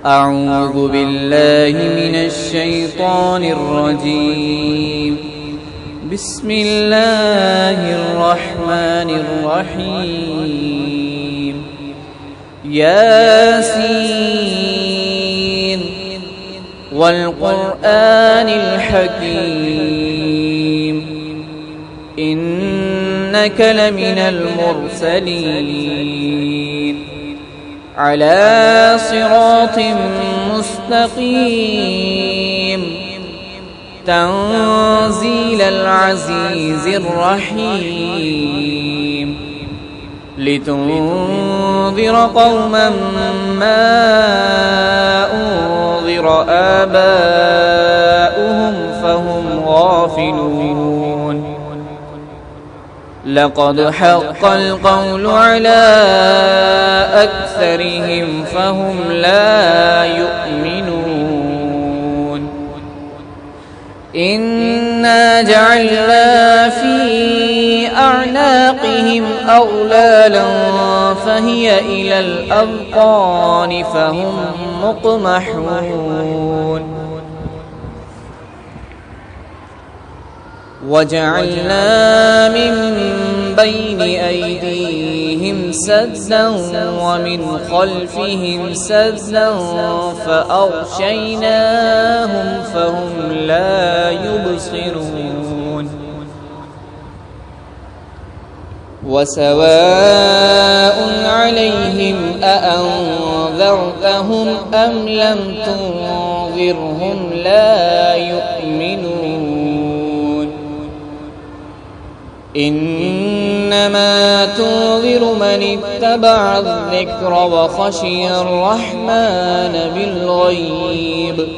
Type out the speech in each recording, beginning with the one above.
أعوذ بالله من الشيطان الرجيم. بسم الله الرحمن الرحيم. ياسين والقرآن الحكيم إنك لمن المرسلين على صراط مستقيم تنزيل العزيز الرحيم لتنذر قوما ما أنذر آباؤهم فهم غافلون. لقد حق القول على أكثرهم فهم لا يؤمنون. إنا جعلنا في أعناقهم أغلالا فهي إلى الأذقان فهم مقمحون. وجعلنا من بين أيديهم سدا ومن خلفهم سدا فأغشيناهم فهم لا يبصرون. وسواء عليهم أأنذرتهم أم لم تنذرهم لا يؤمنون. إنما تنذر من اتبع الذكر وخشي الرحمن بالغيب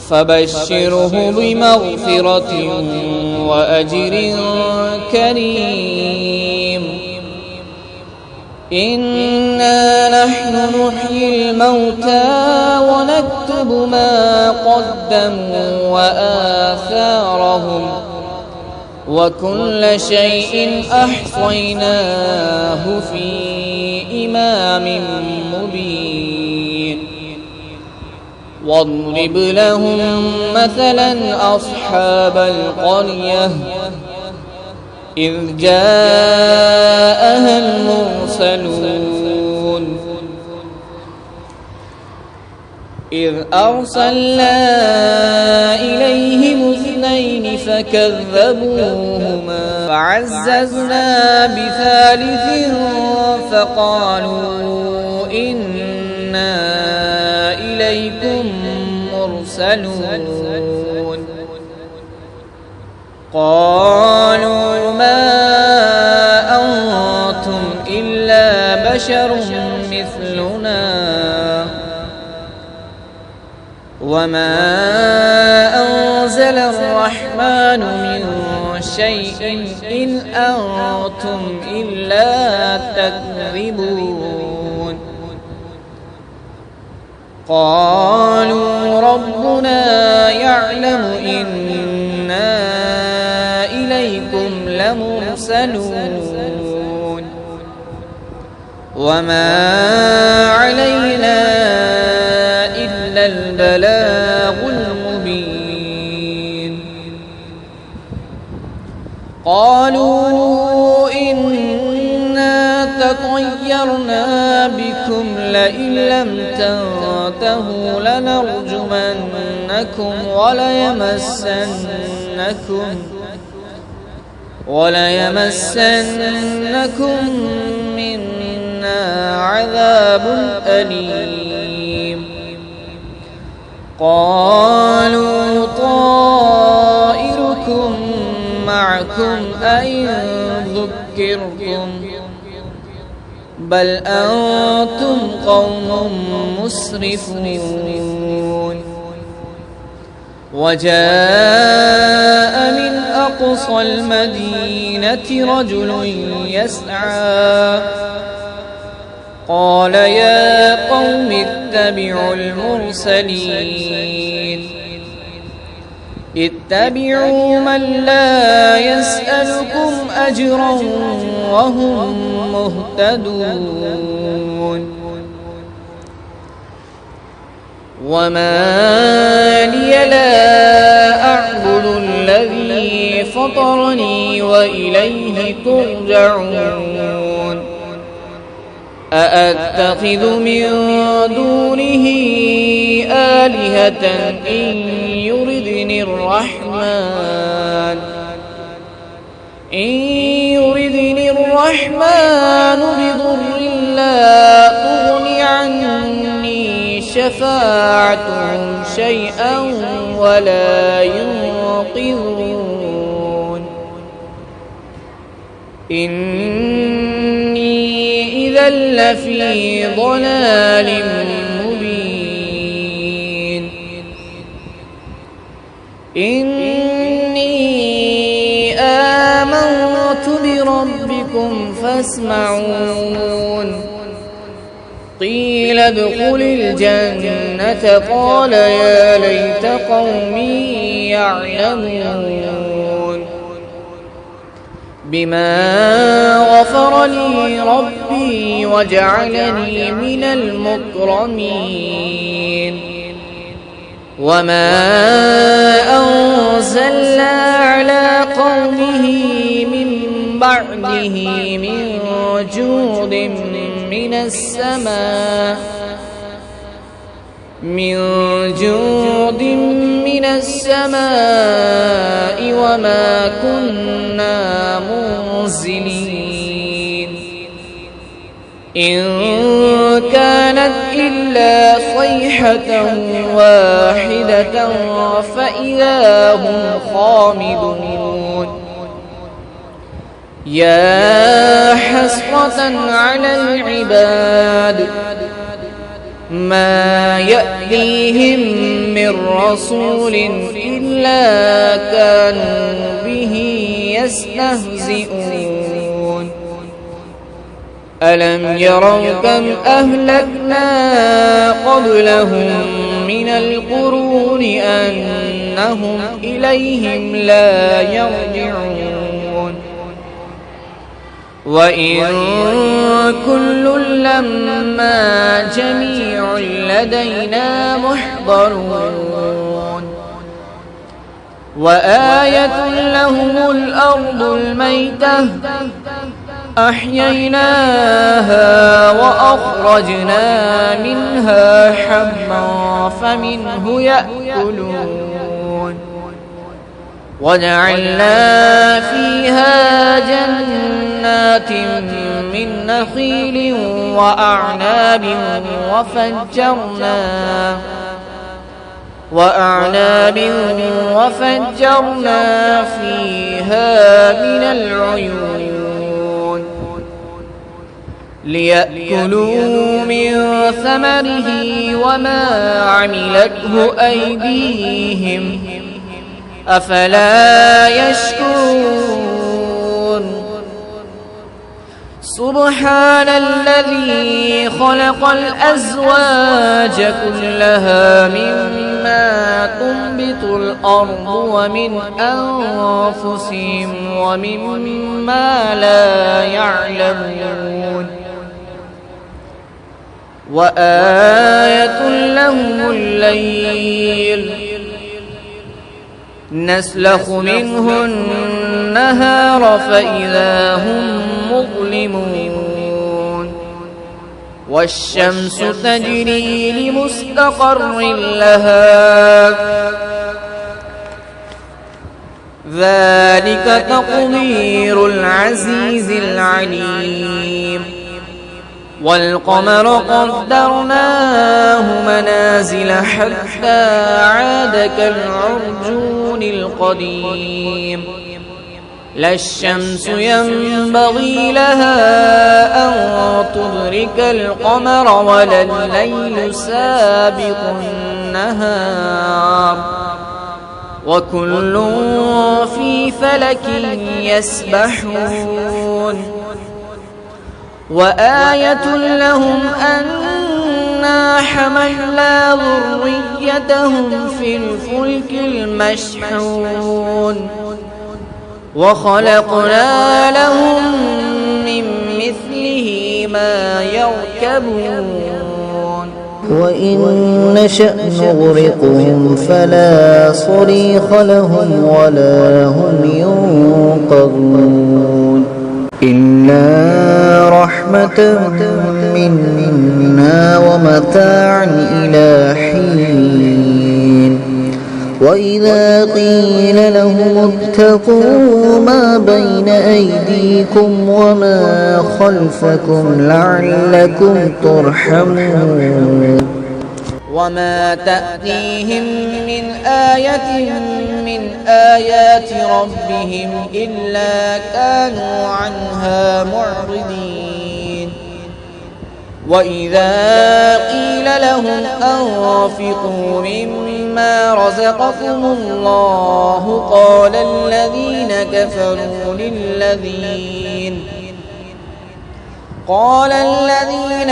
فبشره بمغفرة وأجر كريم. إنا نحن نحيي الموتى ونكتب ما قدموا وآثارهم وكل شيء أحصيناه في إمام مبين. واضرب لهم مثلا أصحاب القرية إذ جاءها المرسلون إذ أرسلنا إليهم اثنين فكذبوهما فعززنا بثالث فقالوا إنا إليكم مرسلون. قالوا ما أنتم إلا بشر مثلنا وما أنزل الرحمن من شيء إن أنتم إلا تكذبون. قالوا ربنا يعلم إنا إليكم لمرسلون وما علينا البلاغ المبين. قالوا إنا تطيرنا بكم لئن لم تنتهوا لنرجمنكم وليمسنكم منا عذاب أليم. قالوا طائركم معكم أئن ذكرتم بل أنتم قوم مسرفون. وجاء من أقصى المدينة رجل يسعى قال يا قوم اتبعوا المرسلين اتبعوا من لا يسألكم أجرا وهم مهتدون وما لي لا أعبد الذي فطرني وإليه ترجعون أأتخذ من دونه آلهة إن يردني الرحمن بضر لا تغن عني شفاعتهم شيئا ولا ينقذون إني إذا لفي ضلال مبين إني آمنت بربكم فاسمعون قيل ادخل الجنة قال يا ليت قومي يعلمون بما غفر لي ربي وجعلني من المكرمين وما أنزلنا على قومه من بعده من جود من السماء وما كنا منزلين إن كانت إلا صيحة واحدة فإذا هم خامدون يا حسرة على العباد ما يأتيهم من رسول إلا كانوا به يستهزئون ألم يروا كم أهلكنا قبلهم من القرون أنهم إليهم لا يرجعون وإن كل لما جميع لدينا محضرون وآية لهم الأرض الميتة أحييناها وأخرجنا منها حبا فمنه يأكلون وجعلنا فيها جنات من نخيل وأعناب وفجرنا فيها من العيون ليأكلوا من ثمره وما عملته أيديهم أفلا يشكرون سبحان الذي خلق الأزواج كلها مما تنبت الأرض ومن أنفسهم ومما لا يعلمون وآية لهم الليل نسلخ منه النهار فإذا هم مظلمون والشمس تجري لمستقر لها ذلك تقدير العزيز العليم والقمر قدرناه منازل حتى عاد كالعرجون القديم لا الشمس ينبغي لها أن تدرك القمر ولا الليل سابق النهار وكل في فلك يسبحون وآية لهم أنا حملنا ذريتهم في الفلك المشحون وخلقنا لهم من مثله ما يركبون وإن نشأ نغرقهم فلا صريخ لهم ولا هم ينقذون إلا رحمة منا ومتاعا إلى حين وإذا قيل لهم اتقوا ما بين أيديكم وما خلفكم لعلكم ترحمون وما تأتيهم من آية من آيات ربهم إلا كانوا عنها معرضين وإذا قيل لهم أنفقوا مما رزقكم الله قال الذين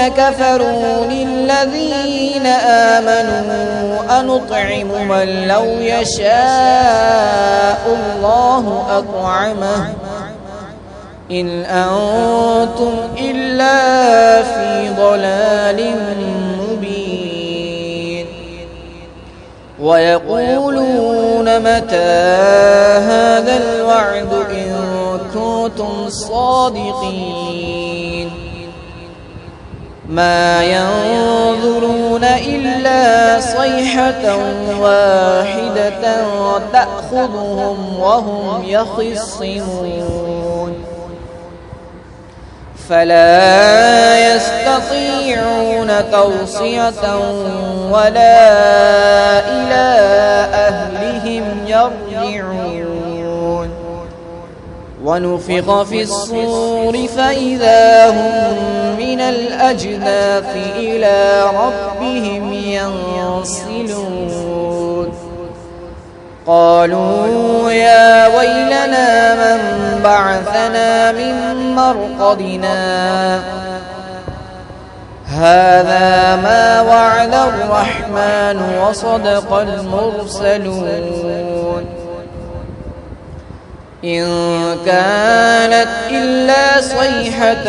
كفروا للذين آمنوا أنطعم من لو يشاء الله أطعمه إن أنتم إلا في ضلال مبين ويقولون متى هذا الوعد إن كنتم صادقين ما ينظرون إلا صيحة واحدة تأخذهم وهم يخصمون فلا يستطيعون توصية ولا إلى أهلهم يرجعون ونفخ في الصور فإذا هم من الأجداث إلى ربهم ينسلون قالوا يا ويلنا من بعثنا من مرقدنا هذا ما وعد الرحمن وصدق المرسلون إن كانت إلا صيحة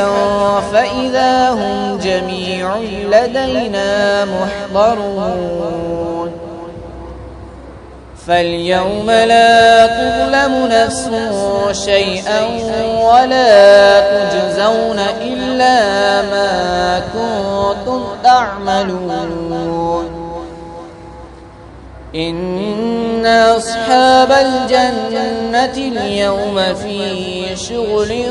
فإذا هم جميع لدينا محضرون فاليوم لا تظلم نفس شيئا ولا تجزون إلا ما كنتم تعملون إن أصحاب الجنة اليوم في شغل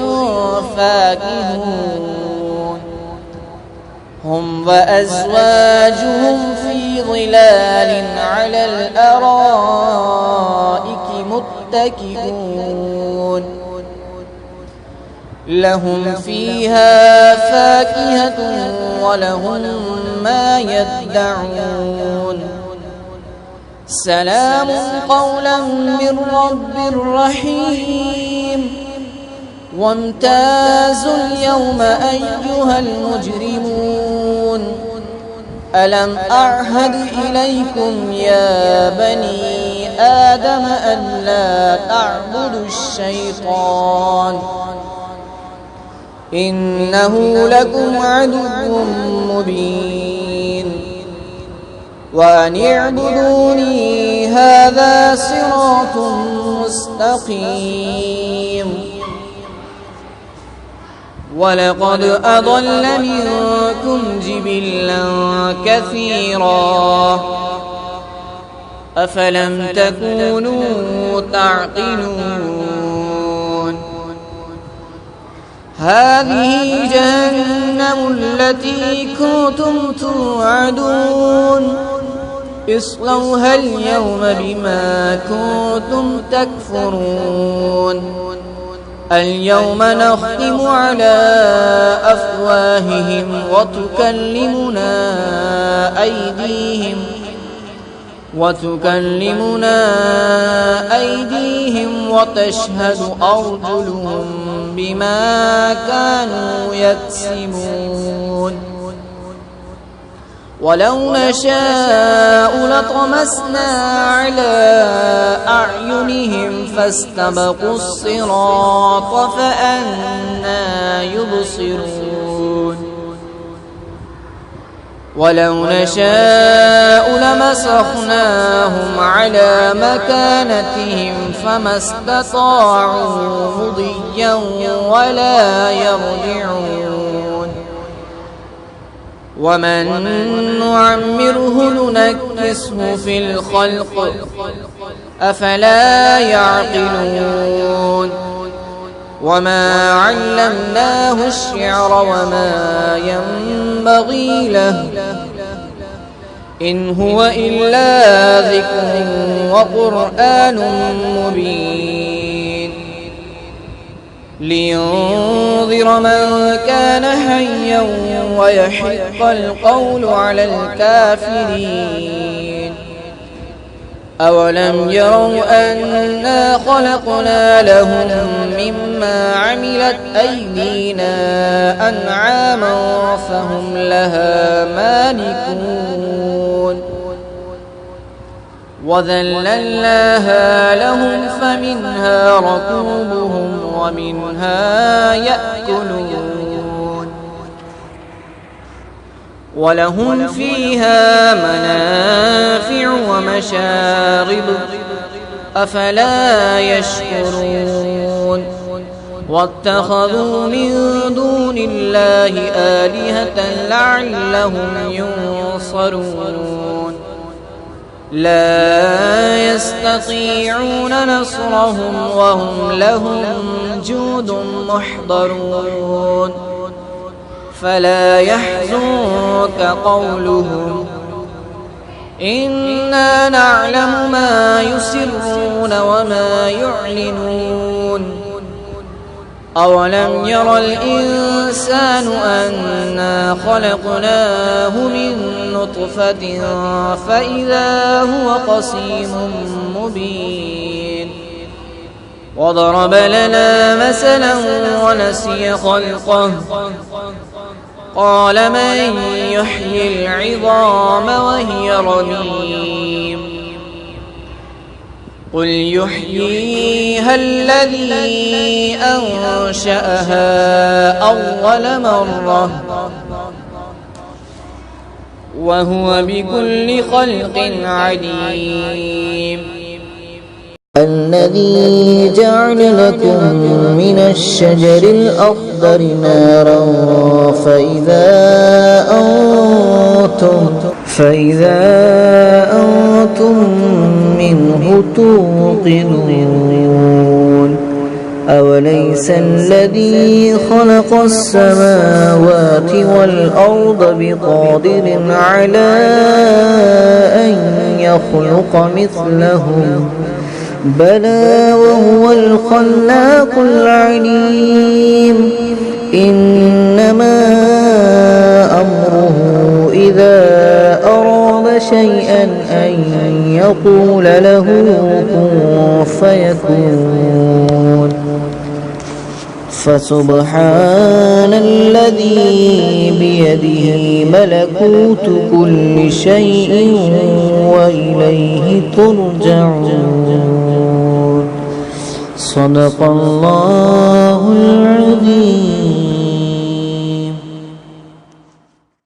فاكهون هم وأزواجهم في ظلال على الأرائك متكئون لهم فيها فاكهة ولهم ما يدعون سلام قولا من رب رحيم وامتازوا اليوم أيها المجرمون ألم أعهد إليكم يا بني آدم أن لا تعبدوا الشيطان إنه لكم عدو مبين وأن اعبدوني هذا صراط مستقيم ولقد أضل منكم جبلا كثيرا أفلم تكونوا تعقلون هذه جهنم التي كنتم توعدون اصلوها اليوم بما كنتم تكفرون اليوم نختم على أفواههم وتكلمنا أيديهم وتشهد أرجلهم بما كانوا يكسبون ولو نشاء لطمسنا على أعينهم فاستبقوا الصراط فأنى يبصرون ولو نشاء لمسخناهم على مكانتهم فما استطاعوا مضيا ولا يرجعون ومن نعمره ننكسه في الخلق أفلا يعقلون وما علمناه الشعر وما ينبغي له إن هو إلا ذكر وقرآن مبين لينذر من كان حيا ويحق القول على الكافرين أولم يروا أنا خلقنا لهم مما عملت أيدينا أنعاما فهم لها مالكون وذللناها لهم فمنها ركوبهم ومنها يأكلون ولهم فيها منافع ومشارب أفلا يشكرون واتخذوا من دون الله آلهة لعلهم ينصرون لا يستطيعون نصرهم وهم لهم جند محضرون فلا يحزنك قولهم إنا نعلم ما يسرون وما يعلنون أولم ير الإنسان أنا خلقناه من نطفة فإذا هو خصيم مبين وضرب لنا مثلا ونسي خلقه قال من يحيي العظام وهي رميم قل يحييها الذي أنشأها أول مرة وهو بكل خلق عليم الذي جعل لكم من الشجر الأخضر نارا فإذا أنتم منه توقدون أوليس الذي خلق السماوات والأرض بقادر على أن يخلق مثلهم بلى وهو الخلاق العليم إنما أمره إذا أراد شيئا أن يقول له كن فيكون فسبحان الذي بيده ملكوت كل شيء وإليه ترجعون صدق الله العظيم.